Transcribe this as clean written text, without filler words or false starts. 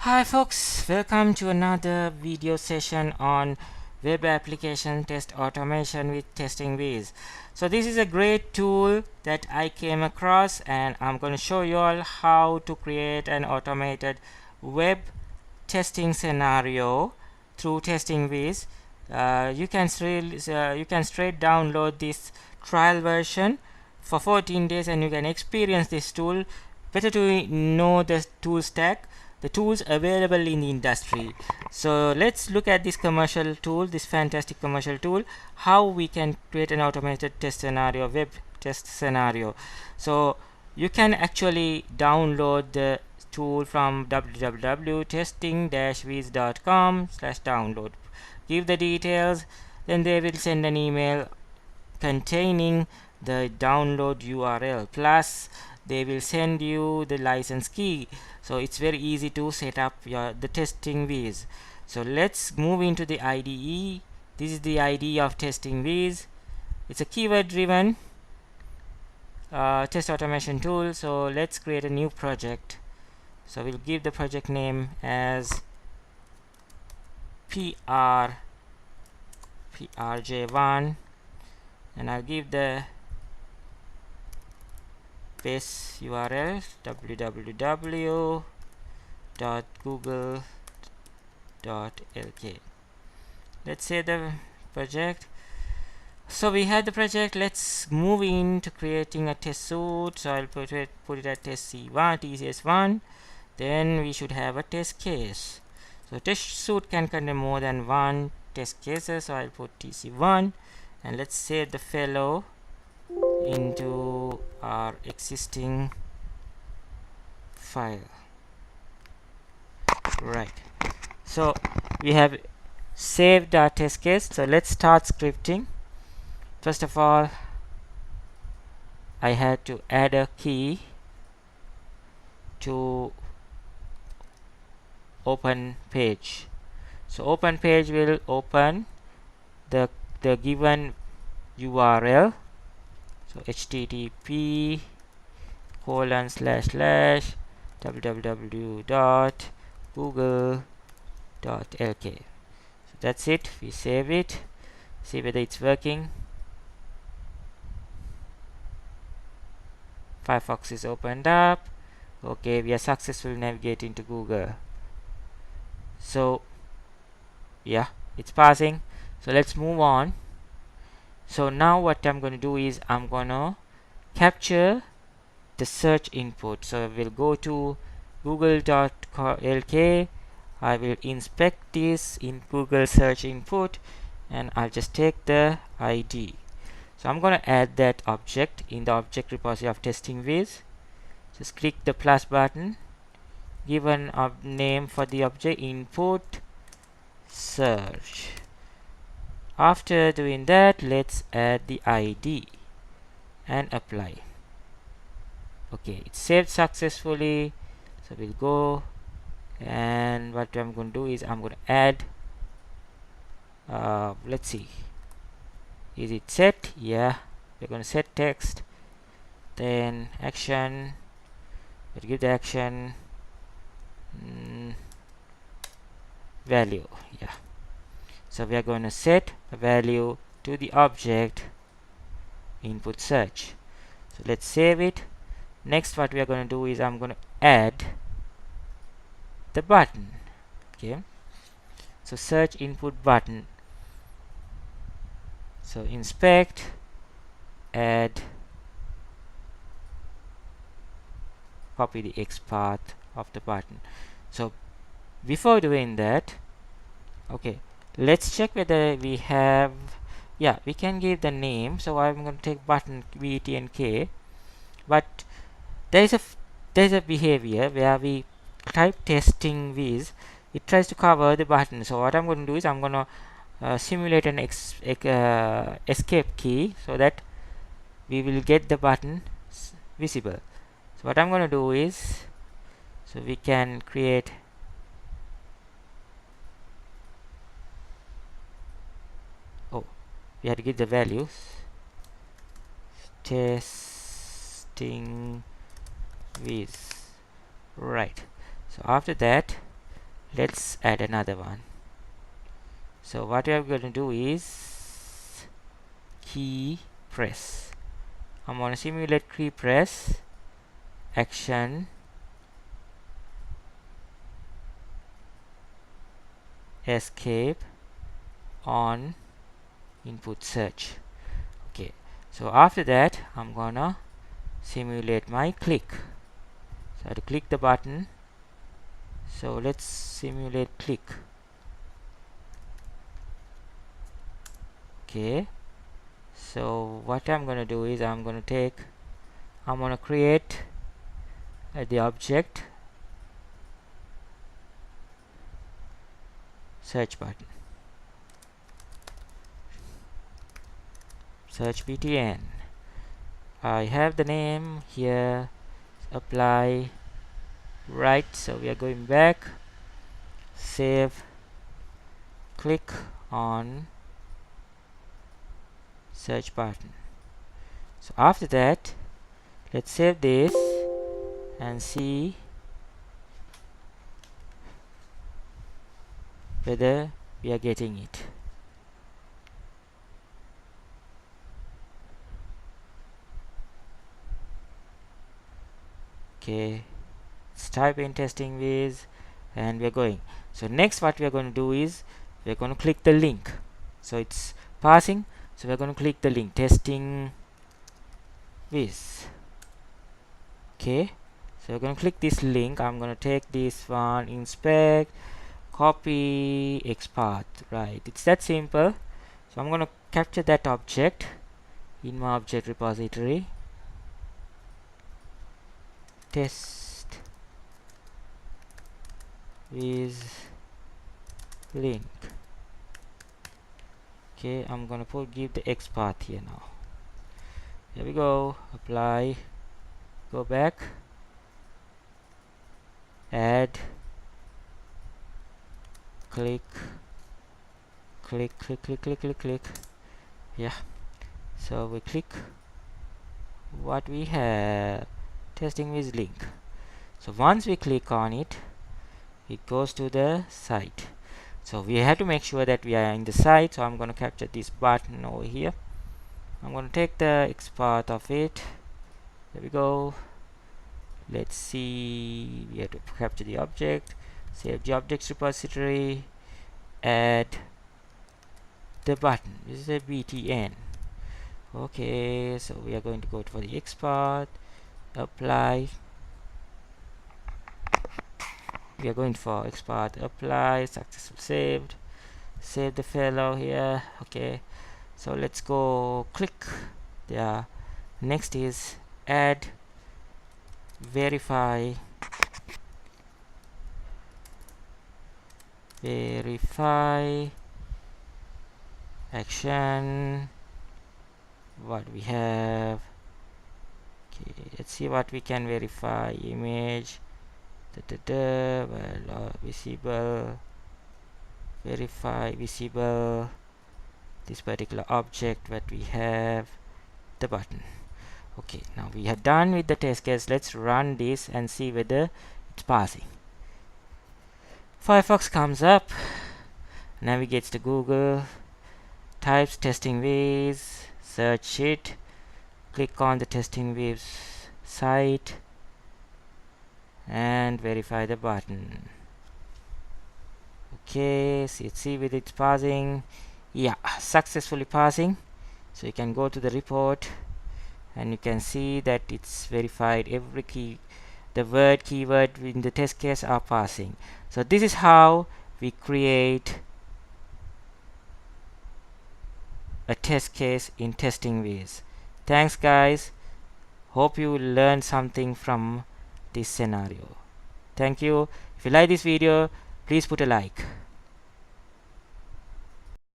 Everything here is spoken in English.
Hi folks, welcome to another video session on web application test automation with Testing Whiz. So this is a great tool that I came across, and I'm going to show you all how to create an automated web testing scenario through Testing Whiz. You can straight download this trial version for 14 days and you can experience this tool. Better to know the tool stack, the tools available in the industry. So let's look at this commercial tool, this fantastic commercial tool, how we can create an automated test scenario, web test scenario. So you can actually download the tool from www.testing-whiz.com/download. Give the details, then they will send an email containing the download URL, plus they will send you the license key. So it's very easy to set up the Testing Whiz. So let's move into the IDE. This is the IDE of Testing Whiz. It's a keyword driven test automation tool. So let's create a new project. So we'll give the project name as PRJ1, and I'll give the base URL www.google.lk. Let's say the project. So we have the project. Let's move into creating a test suite. So I'll put it at test C1, TCS1. Then we should have a test case. So test suite can contain more than one test cases. So I'll put TC1, and let's save the fellow into our existing file. Right, so we have saved our test case. So let's start scripting. First of all, I had to add a key to open page. So open page will open the given URL. So http://www.google.lk. So that's it. We save it, see whether it's working. Firefox is opened up. Okay, we are successfully navigating to Google. So yeah, it's passing. So let's move on. So now what I'm going to do is I'm going to capture the search input. So we'll go to google.lk. I will inspect this in Google search input, and I'll just take the ID. So I'm going to add that object in the object repository of Testing Whiz. Just click the plus button, give a name for the object, input search. After doing that, let's add the ID and apply. Okay, it's saved successfully. So we'll go, and what I'm going to do is I'm going to add, let's see, is it set? Yeah, we're going to set text, then action. We'll give the action value. Yeah, so we are going to set a value to the object input search. So let's save it. Next, what we are going to do is I'm going to add the button. Okay, so search input button. So inspect, add, copy the X path of the button. So before doing that, okay, let's check whether we have, yeah, we can give the name. So I'm going to take button VT and K, but there is a behavior where we type Testing Whiz, it tries to cover the button. So what I'm going to do is I'm going to simulate an escape key so that we will get the button visible. So what I'm going to do is, so we can create we had to give the values Testing Whiz. Right, so after that let's add another one. So what we are going to do is key press. I'm going to simulate key press, action, escape, on, input search. Okay, so after that I'm gonna simulate my click. So I have to click the button. So let's simulate click. Okay, so what I'm gonna do is I'm gonna create the object search button, search btn. I have the name here, apply, right. So we are going back, save, click on search button. So after that, let's save this and see whether we are getting it. Okay, let's type in testing Whiz and we're going. So next what we are going to do is we're going to click the link. So it's passing, so we're going to click the link, testing Whiz. Okay, so we're going to click this link. I'm going to take this one, inspect, copy, XPath. Right, it's that simple. So I'm going to capture that object in my object repository, test Whiz link. Okay, I'm gonna give the XPath here now. Here we go, apply, go back, add, click, yeah. So we click what we have, testing Whiz link. So once we click on it, it goes to the site. So we have to make sure that we are in the site. So I'm going to capture this button over here. I'm going to take the XPath of it. There we go. Let's see, we have to capture the object, save the objects repository, add the button. This is a btn. Okay, so we are going to go for the XPath, apply. We are going for XPath, apply, successful, saved, save the fellow here. Okay, so let's go click there. Next is add, verify, action, what we have. Okay, let's see what we can verify. Image, well, visible, verify visible, this particular object what we have, the button. Okay, now we are done with the test case. Let's run this and see whether it's passing. Firefox comes up, navigates to Google, types testing Whiz, search it, click on the testing Whiz site and verify the button. Okay, so let's see whether it's passing. Yeah, successfully passing. So you can go to the report and you can see that it's verified. Every key, the word, keyword in the test case are passing. So this is how we create a test case in testing Whiz. Thanks guys, hope you learned something from this scenario. Thank you. If you like this video, please put a like.